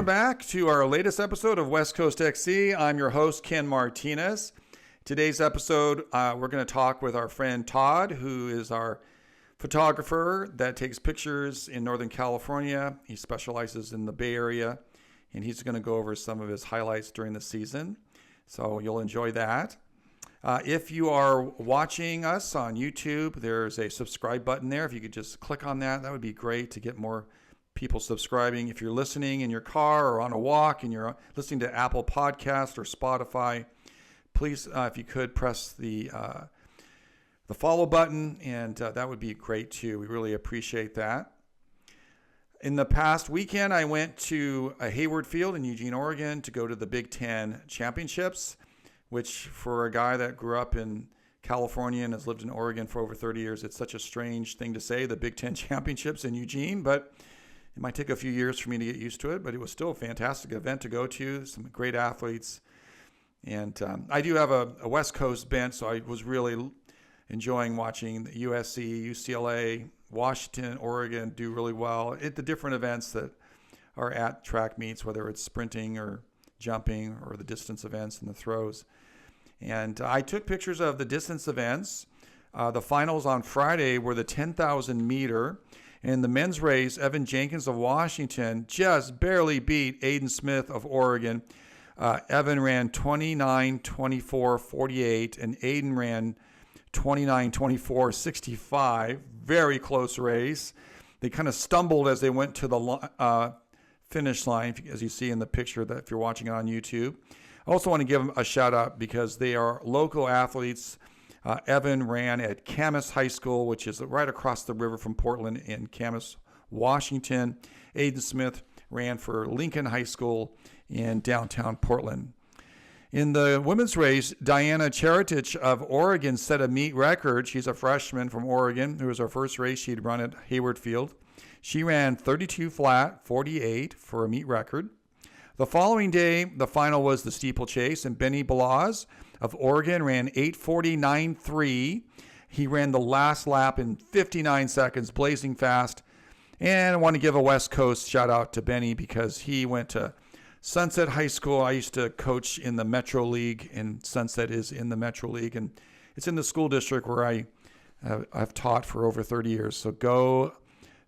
back to our latest episode of West Coast XC. I'm your host, Ken Martinez. Today's episode, we're going to talk with our friend Todd, who is our photographer that takes pictures in Northern California. He specializes in the Bay Area, and he's going to go over some of his highlights during the season. So you'll enjoy that. If you are watching us on YouTube, there's a subscribe button there. If you could just click on that, that would be great to get more people subscribing. If you're listening in your car or on a walk and you're listening to Apple Podcast or Spotify, please, if you could, press the follow button, and that would be great too. We really appreciate that. In the past weekend, I went to a Hayward Field in Eugene, Oregon to go to the Big Ten Championships, which for a guy that grew up in California and has lived in Oregon for over 30 years, it's such a strange thing to say, the Big Ten Championships in Eugene, but it might take a few years for me to get used to it, but it was still a fantastic event to go to, some great athletes. And I do have a West Coast bent, so I was really enjoying watching the USC, UCLA, Washington, Oregon do really well at the different events that are at track meets, whether it's sprinting or jumping or the distance events and the throws. And I took pictures of the distance events. The finals on Friday were the 10,000 meter. In the men's race, Evan Jenkins of Washington just barely beat Aiden Smith of Oregon. Evan ran 29:24:48, and Aiden ran 29:24:65. Very close race. They kind of stumbled as they went to the finish line, as you see in the picture that if you're watching it on YouTube. I also want to give them a shout out because they are local athletes. Evan ran at Camas High School, which is right across the river from Portland in Camas, Washington. Aiden Smith ran for Lincoln High School in downtown Portland. In the women's race, Diana Cheritich of Oregon set a meet record. She's a freshman from Oregon. It was her first race she'd run at Hayward Field. She ran 32 flat, 48 for a meet record. The following day, the final was the steeplechase, and Benny Balaz of Oregon ran 8:49:3. He ran the last lap in 59 seconds, blazing fast. And I want to give a West Coast shout out to Benny because he went to Sunset High School. I used to coach in the Metro League, and Sunset is in the Metro League, and it's in the school district where I've taught for over 30 years. So go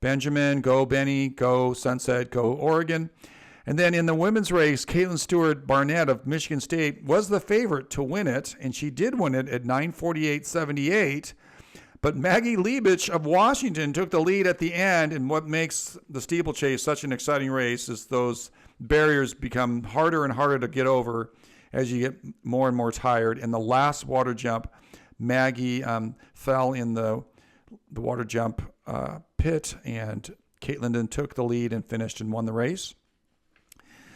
Benjamin, go Benny, go Sunset, go Oregon. And then in the women's race, Caitlin Stewart Barnett of Michigan State was the favorite to win it, and she did win it at 9:48:78. But Maggie Liebich of Washington took the lead at the end, and what makes the steeplechase such an exciting race is those barriers become harder and harder to get over as you get more and more tired. In the last water jump, Maggie fell in the water jump pit, and Caitlin then took the lead and finished and won the race.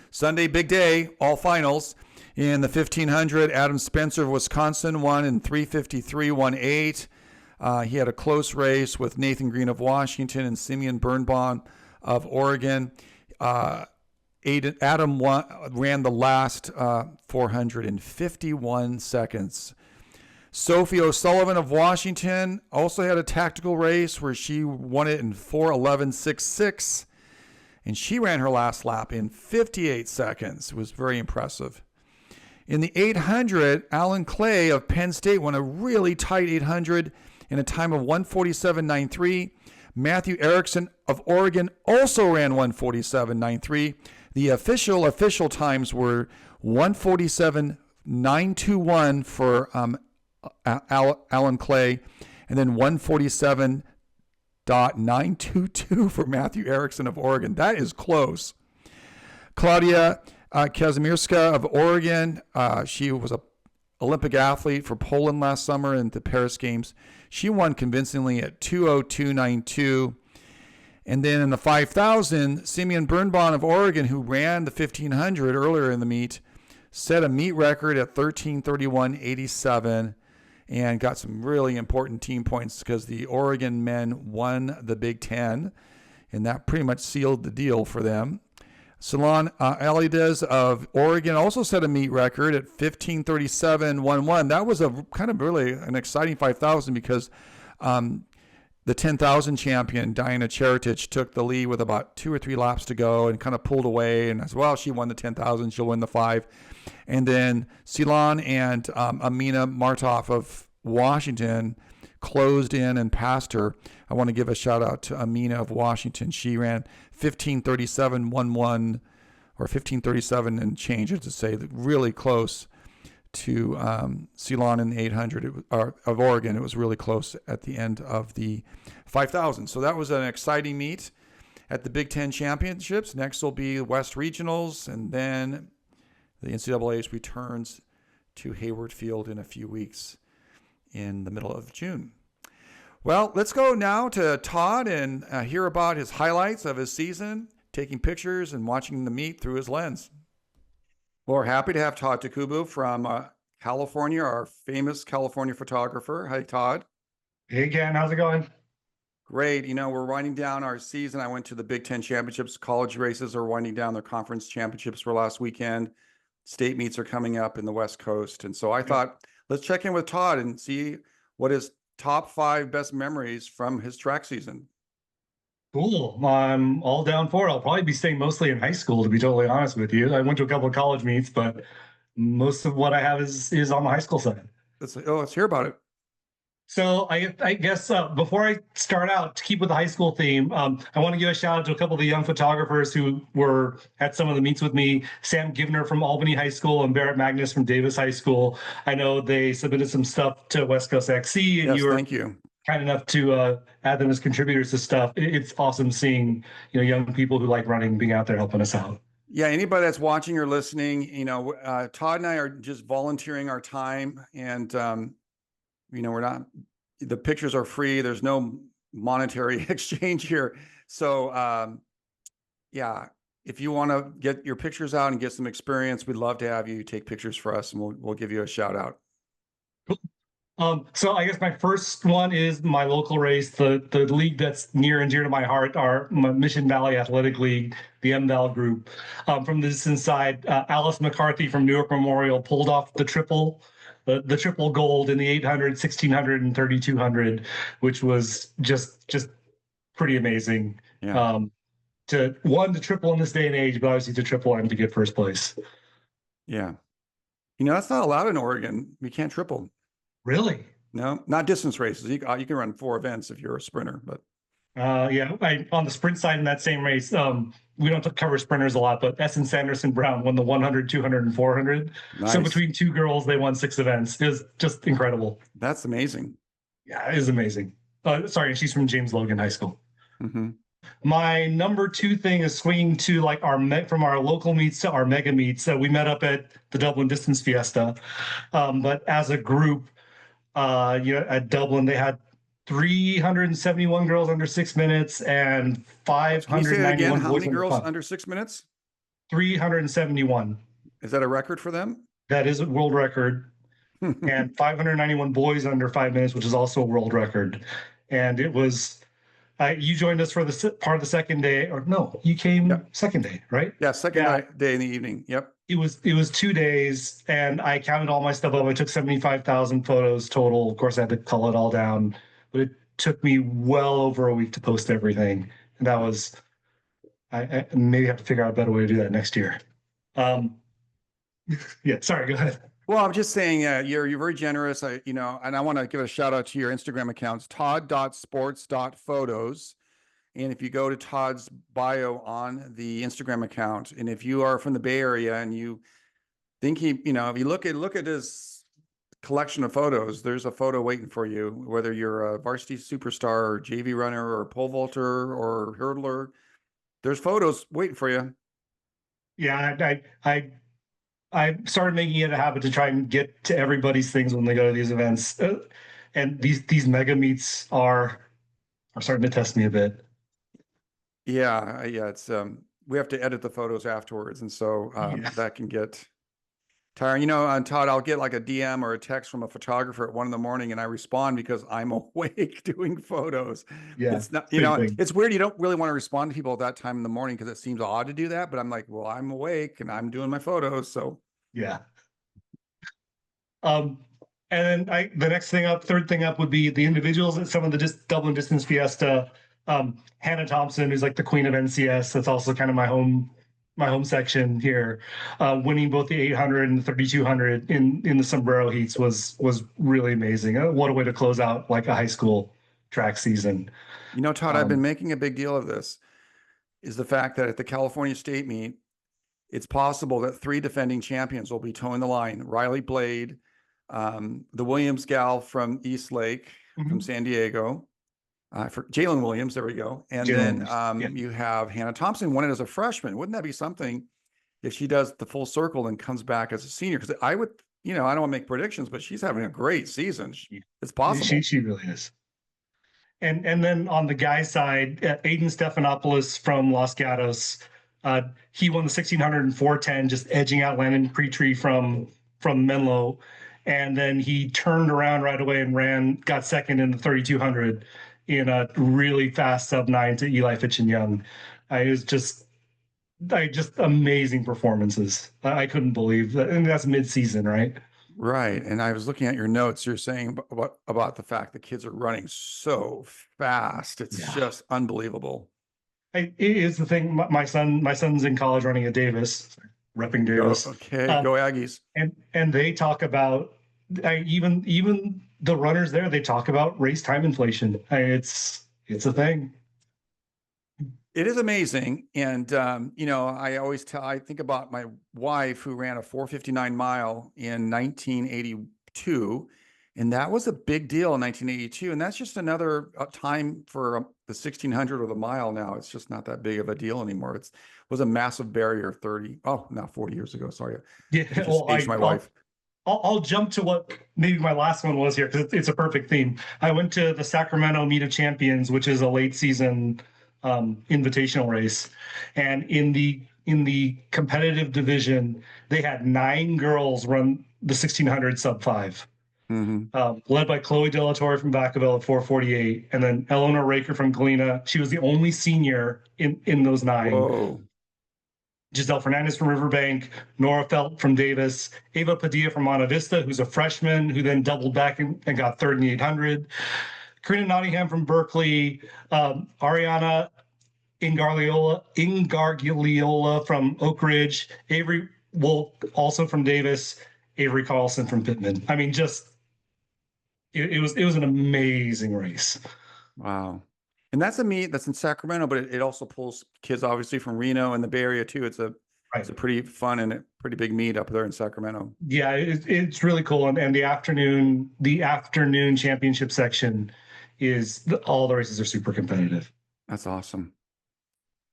Sunday, big day, all finals. In the 1500, Adam Spencer of Wisconsin won in 3:53:18. He had a close race with Nathan Green of Washington and Simeon Birnbaum of Oregon. Adam ran the last 451 seconds. Sophie O'Sullivan of Washington also had a tactical race where she won it in 4:11:66. And she ran her last lap in 58 seconds. It was very impressive. In the 800, Alan Clay of Penn State won a really tight 800 in a time of 1:47:93. Matthew Erickson of Oregon also ran 1:47:93. The official times were 1:47:921 for Alan Clay, and then 1:47.922 for Matthew Erickson of Oregon. That is close. Claudia Kazimirska of Oregon, she was an Olympic athlete for Poland last summer in the Paris Games. She won convincingly at 2:02:92. And then in the 5,000, Simeon Birnbaum of Oregon, who ran the 1,500 earlier in the meet, set a meet record at 13:31:87 and got some really important team points because the Oregon men won the Big Ten, and that pretty much sealed the deal for them. Salon Alidez of Oregon also set a meet record at 15:37:11. That was a kind of really an exciting 5,000 because the 10,000 champion, Diana Cheritich, took the lead with about 2 or 3 laps to go and kind of pulled away. And as well, she won the 10,000. She'll win the 5. And then Ceylon and Amina Martov of Washington closed in and passed her. I want to give a shout out to Amina of Washington. She ran 15:37.11 or 15:37 and change, to say, really close to Ceylon in the 800 of Oregon. It was really close at the end of the 5,000. So that was an exciting meet at the Big Ten Championships. Next will be West Regionals, and then the NCAA returns to Hayward Field in a few weeks in the middle of June. Well, let's go now to Todd and hear about his highlights of his season, taking pictures and watching the meet through his lens. Well, we're happy to have Todd Tokubo from California, our famous California photographer. Hi, Todd. Hey, Ken. How's it going? Great. You know, we're winding down our season. I went to the Big Ten Championships. College races are winding down. Their conference championships were last weekend. State meets are coming up in the West Coast. And so I thought, let's check in with Todd and see what his top 5 best memories from his track season. Cool. I'm all down for it. I'll probably be staying mostly in high school, to be totally honest with you. I went to a couple of college meets, but most of what I have is on the high school side. Let's hear about it. So I guess before I start out, to keep with the high school theme, I want to give a shout out to a couple of the young photographers who were at some of the meets with me. Sam Givner from Albany High School and Barrett Magnus from Davis High School. I know they submitted some stuff to West Coast XC, and yes, you were thank you. kind enough to add them as contributors to stuff. It's awesome seeing young people who like running being out there helping us out. Yeah, anybody that's watching or listening, Todd and I are just volunteering our time, and we're not, the pictures are free. There's no monetary exchange here. So, if you want to get your pictures out and get some experience, we'd love to have you take pictures for us, and we'll give you a shout out. So I guess my first one is my local race, the league that's near and dear to my heart, our Mission Valley Athletic League, the MVAL group. From the distance side, Alice McCarthy from Newark Memorial pulled off the triple gold in the 800, 1600, and 3200, which was just pretty amazing. Yeah. To triple in this day and age, but obviously to triple and to get first place. Yeah. That's not allowed in Oregon. We can't triple. Really? No, not distance races. You can run 4 events if you're a sprinter, but on the sprint side in that same race, we don't cover sprinters a lot, but Essence Sanderson Brown won the 100, 200, and 400. Nice. So between 2 girls, they won 6 events. It was just incredible. That's amazing. Yeah, it is amazing. She's from James Logan High School. Mm-hmm. My number 2 thing is swinging to from our local meets to our mega meets. We met up at the Dublin Distance Fiesta, but as a group, at Dublin, they had 371 girls under 6 minutes and 591 How boys many girls under 6 minutes? 371. Is that a record for them? That is a world record. And 591 boys under 5 minutes, which is also a world record. And it was, you joined us for the part of the second day, or no, you came second day, right? Yeah, second day in the evening. Yep. It was 2 days, and I counted all my stuff up. I took 75,000 photos total. Of course, I had to cull it all down, but it took me well over a week to post everything. And that was, I maybe have to figure out a better way to do that next year. Sorry, go ahead. Well, I'm just saying, you're very generous, and I want to give a shout out to your Instagram accounts, todd.sports.photos. And if you go to Todd's bio on the Instagram account, and if you are from the Bay Area and you think if you look at his collection of photos, there's a photo waiting for you, whether you're a varsity superstar or JV runner or pole vaulter or hurdler, there's photos waiting for you. Yeah, I started making it a habit to try and get to everybody's things when they go to these events. And these mega meets are starting to test me a bit. Yeah, it's we have to edit the photos afterwards, and so that can get tiring. Todd, I'll get like a DM or a text from a photographer at 1 a.m, and I respond because I'm awake doing photos. Yeah, it's not, it's weird. You don't really want to respond to people at that time in the morning because it seems odd to do that. But I'm like, well, I'm awake and I'm doing my photos, so yeah. And then third thing up would be the individuals at some of the Dublin Distance Fiesta. Hannah Thompson, who's like the queen of NCS. That's also kind of my home section here. Winning both the 800 and the 3200 in the sombrero heats was really amazing. What a way to close out like a high school track season. You know, Todd, I've been making a big deal of this, is the fact that at the California State meet, it's possible that 3 defending champions will be towing the line. Riley Blade, the Williams gal from East Lake, from San Diego, for Jalen Williams, there we go. And then you have Hannah Thompson, won it as a freshman. Wouldn't that be something if she does the full circle and comes back as a senior? Because I would, I don't want to make predictions, but she's having a great season. It's possible. She really is. And then on the guys' side, Aiden Stephanopoulos from Los Gatos, he won the 1600 and 410, just edging out Landon Petrie from Menlo. And then he turned around right away and got second in the 3200 in a really fast sub-9 to Eli Fitch and Young. It was just amazing performances. I couldn't believe that. And that's mid-season, right? Right. And I was looking at your notes. You're saying about the fact that kids are running so fast. It's just unbelievable. It is the thing. My son's in college running at Davis, repping Davis. Okay, go Aggies. And they talk about even the runners there. They talk about race time inflation. It's a thing. It is amazing. And, I think about my wife who ran a 4:59 mile in 1982. And that was a big deal in 1982. And that's just another time for the 1600 or the mile now. It's just not that big of a deal anymore. It was a massive barrier 40 years ago. Sorry. Yeah. My wife. I'll jump to what maybe my last one was here because it's a perfect theme. I went to the Sacramento Meet of Champions, which is a late season invitational race. And in the competitive division, they had 9 girls run the 1600 sub 5. Led by Chloe Delatorre from Vacaville at 4:48, and then Eleanor Raker from Galena. She was the only senior in those 9. Whoa. Giselle Fernandez from Riverbank, Nora Felt from Davis, Ava Padilla from Monta Vista, who's a freshman who then doubled back and got third in the 800. Karina Nottingham from Berkeley, Ariana Ingargiliola from Oak Ridge, Avery Wolf also from Davis, Avery Carlson from Pittman. I mean, it was an amazing race. Wow. And that's a meet that's in Sacramento, but it also pulls kids obviously from Reno and the Bay Area too. It's a pretty fun and a pretty big meet up there in Sacramento. Yeah, it's really cool. And the afternoon championship section all the races are super competitive. That's awesome.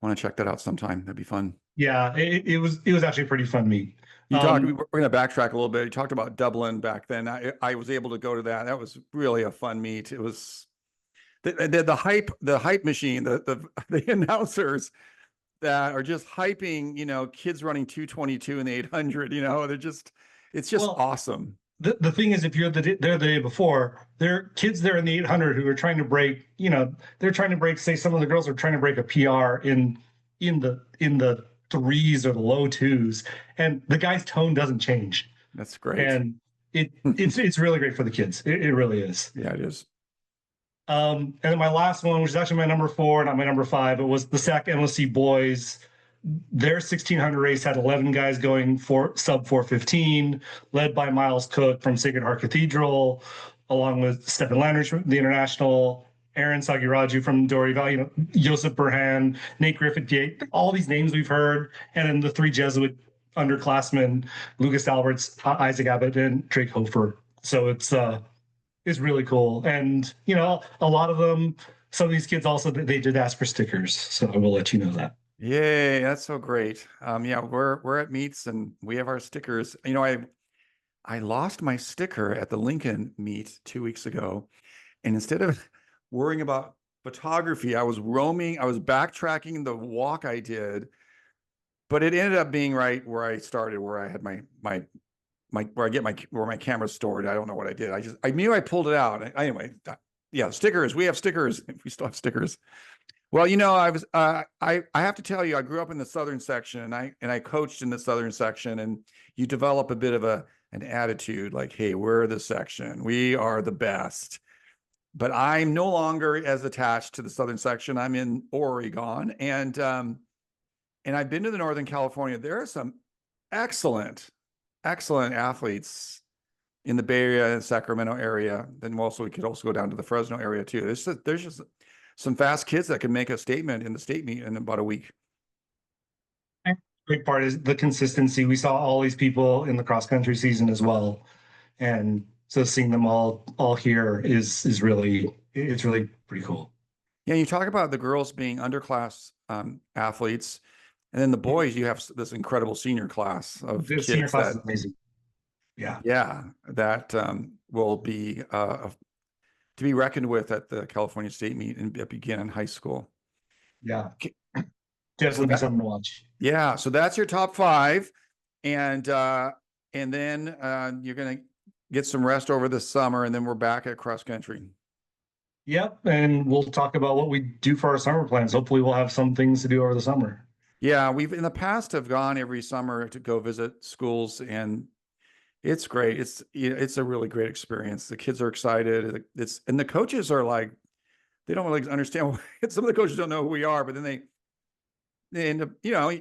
I want to check that out sometime. That'd be fun. Yeah, it was actually a pretty fun meet. We're going to backtrack a little bit. You talked about Dublin back then. I was able to go to that. That was really a fun meet. It was the hype machine, the announcers that are just hyping, kids running 2:22 in the 800, it's just awesome. The thing is, if you're there the day before, there are kids there in the 800 who are trying to break, they're trying to break, say some of the girls are trying to break a PR in the 3s or the low 2s, and the guy's tone doesn't change. That's great. And it's really great for the kids. It really is. Yeah, it is. And then my last one, which is actually my number 4, not my number 5, it was the SAC MLC boys. Their 1600 race had 11 guys going for sub 4:15, led by Miles Cook from Sacred Heart Cathedral, along with Stephen Landridge from the International, Aaron Sagiraju from Dory Valley, Joseph Burhan, Nate Griffith, all these names we've heard, and then the 3 Jesuit underclassmen, Lucas Alberts, Isaac Abbott, and Drake Hofer. So it's really cool. And, a lot of them, some of these kids also, they did ask for stickers. So I will let you know that. Yay, that's so great. We're at meets and we have our stickers. I lost my sticker at the Lincoln meet 2 weeks ago. And instead of worrying about photography, I was backtracking the walk I did, but it ended up being right where I started, where I had where my camera's stored. I don't know what I did. I knew I pulled it out. Anyway, yeah, stickers. We have stickers. We still have stickers. Well, I have to tell you, I grew up in the southern section, and I coached in the southern section, and you develop a bit of a an attitude like, hey, we're the section, we are the best. But I'm no longer as attached to the Southern section. I'm in Oregon, and I've been to the Northern California. There are some excellent athletes in the Bay Area and Sacramento area. Then we could also go down to the Fresno area too. There's just some fast kids that can make a statement in the state meet in about a week. Great part is the consistency. We saw all these people in the cross country season as well, and so seeing them all here is really pretty cool. Yeah, you talk about the girls being underclass athletes, and then the boys, you have this incredible senior class of The kids senior class that, is amazing. Yeah, that will be to be reckoned with at the California State meet and begin in high school. yeah, Okay. definitely be something to watch. Yeah, so that's your top 5, and then you're gonna get some rest over the summer, and then we're back at cross country. Yep, and we'll talk about what we do for our summer plans. Hopefully, we'll have some things to do over the summer. Yeah, we've in the past have gone every summer to go visit schools, and it's great. It's a really great experience. The kids are excited. And the coaches are like, they don't really understand. Some of the coaches don't know who we are, but then they end up,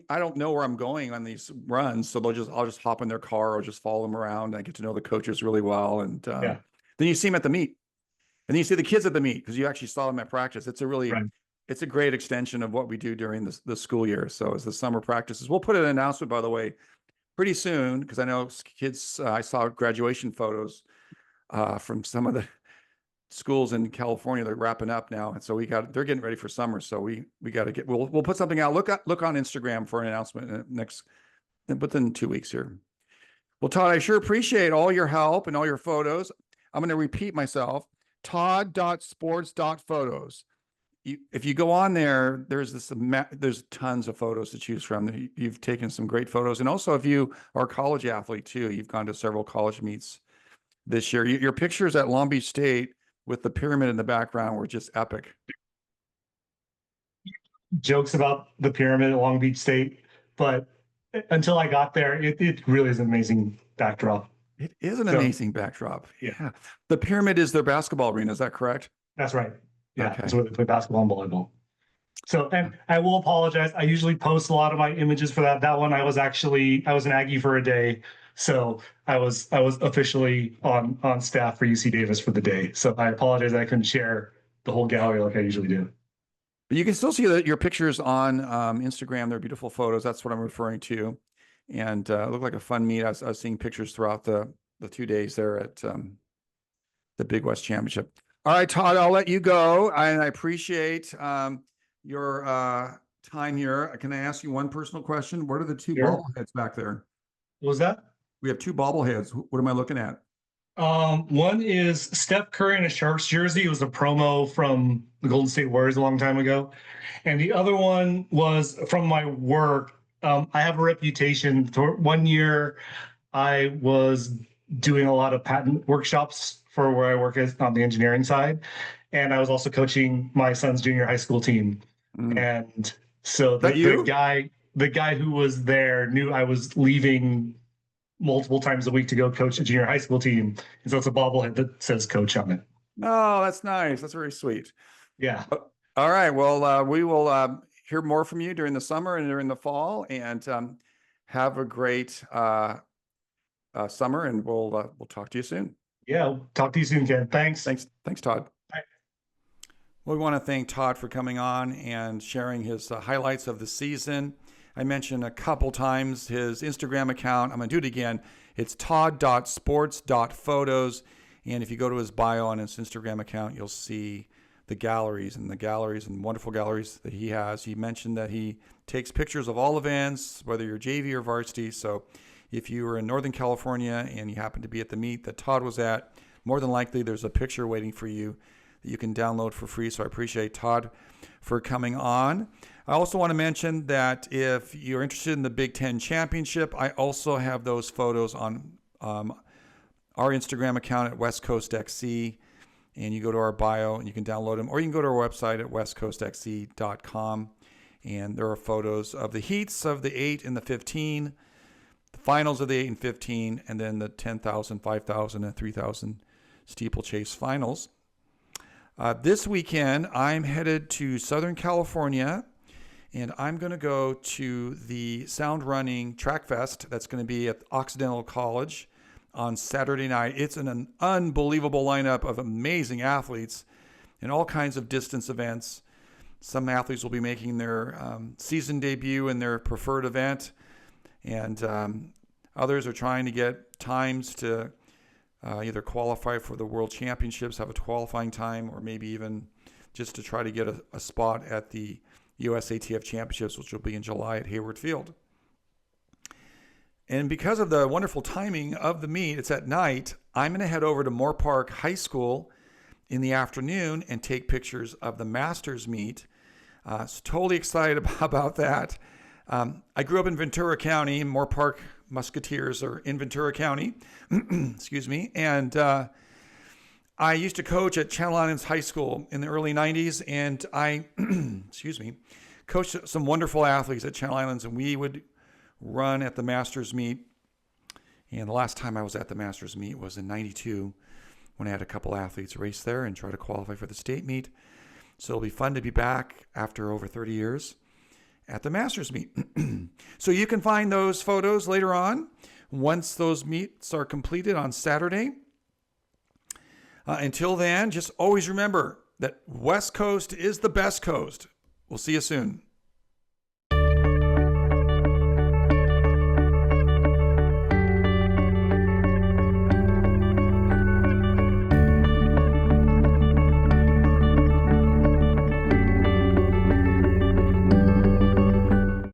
I don't know where I'm going on these runs, so I'll just hop in their car or just follow them around. I get to know the coaches really well, and then you see them at the meet, and then you see the kids at the meet because you actually saw them at practice. It's a great extension of what we do during the school year. So as the summer practices, we'll put an announcement, by the way, pretty soon, because I know kids, I saw graduation photos from some of the schools in California. They're wrapping up now, and so they're getting ready for summer. So we got to we'll put something out. Look on Instagram for an announcement within 2 weeks here. Well, Todd, I sure appreciate all your help and all your photos. I'm going to repeat myself: todd.sports.photos. If you go on there, there's tons of photos to choose from. You've taken some great photos, and also if you are a college athlete too, you've gone to several college meets this year. Your pictures at Long Beach State with the pyramid in the background were just epic. Jokes about the pyramid at Long Beach State, but until I got there, it really is an amazing backdrop. It is an amazing backdrop. Yeah. The pyramid is their basketball arena. Is that correct? That's right. Yeah, Okay. that's where they play basketball and volleyball. So, and I will apologize. I usually post a lot of my images for that. That one, I was an Aggie for a day, so I was officially on staff for UC Davis for the day. So I apologize I couldn't share the whole gallery like I usually do. But you can still see your pictures on Instagram. They're beautiful photos. That's what I'm referring to, and it looked like a fun meet. I was seeing pictures throughout the 2 days there at the Big West Championship. All right, Todd, I'll let you go, and I appreciate your time here. Can I ask you one personal question? What are the two bobbleheads back there? What was that? We have two bobbleheads. What am I looking at? One is Steph Curry in a Sharks jersey. It was a promo from the Golden State Warriors a long time ago. And the other one was from my work. I have a reputation. For 1 year, I was doing a lot of patent workshops for where I work on the engineering side. And I was also coaching my son's junior high school team. And so the guy who was there knew I was leaving multiple times a week to go coach a junior high school team. And so it's a bobblehead that says coach on it. Oh, that's nice. That's very sweet. Yeah. All right. Well, we will hear more from you during the summer and during the fall, and have a great summer, and we'll talk to you soon. Yeah. Talk to you soon, Ken. Thanks. Thanks, Todd. Bye. Well, we want to thank Todd for coming on and sharing his highlights of the season. I mentioned a couple times his Instagram account. I'm going to do it again. It's todd.sports.photos. And if you go to his bio on his Instagram account, you'll see the galleries and wonderful galleries that he has. He mentioned that he takes pictures of all events, whether you're JV or varsity. So if you were in Northern California and you happen to be at the meet that Todd was at, more than likely there's a picture waiting for you that you can download for free. So I appreciate Todd for coming on. I also want to mention that if you're interested in the Big Ten Championship, I also have those photos on our Instagram account at West Coast XC, and you go to our bio and you can download them, or you can go to our website at westcoastxc.com, and there are photos of the heats of the 8 and the 15, the finals of the 8 and 15, and then the 10,000, 5,000, and 3,000 steeplechase finals. This weekend, I'm headed to Southern California, and I'm going to go to the Sound Running Track Fest that's going to be at Occidental College on Saturday night. It's an unbelievable lineup of amazing athletes in all kinds of distance events. Some athletes will be making their season debut in their preferred event, and others are trying to get times to either qualify for the World Championships, have a qualifying time, or maybe even just to try to get a spot at the USATF Championships, which will be in July at Hayward Field. And because of the wonderful timing of the meet, it's at night, I'm going to head over to Moore Park High School in the afternoon and take pictures of the Masters meet. So totally excited about that. I grew up in Ventura County. Moore Park Musketeers are in Ventura County. Excuse me. And I used to coach at Channel Islands High School in the early 90s, and I, excuse me, coached some wonderful athletes at Channel Islands, and we would run at the Masters meet. And the last time I was at the Masters meet was in 92 when I had a couple athletes race there and try to qualify for the state meet. So it'll be fun to be back after over 30 years at the Masters meet. So you can find those photos later on once those meets are completed on Saturday. Until then, just always remember that West Coast is the best coast. We'll see you soon.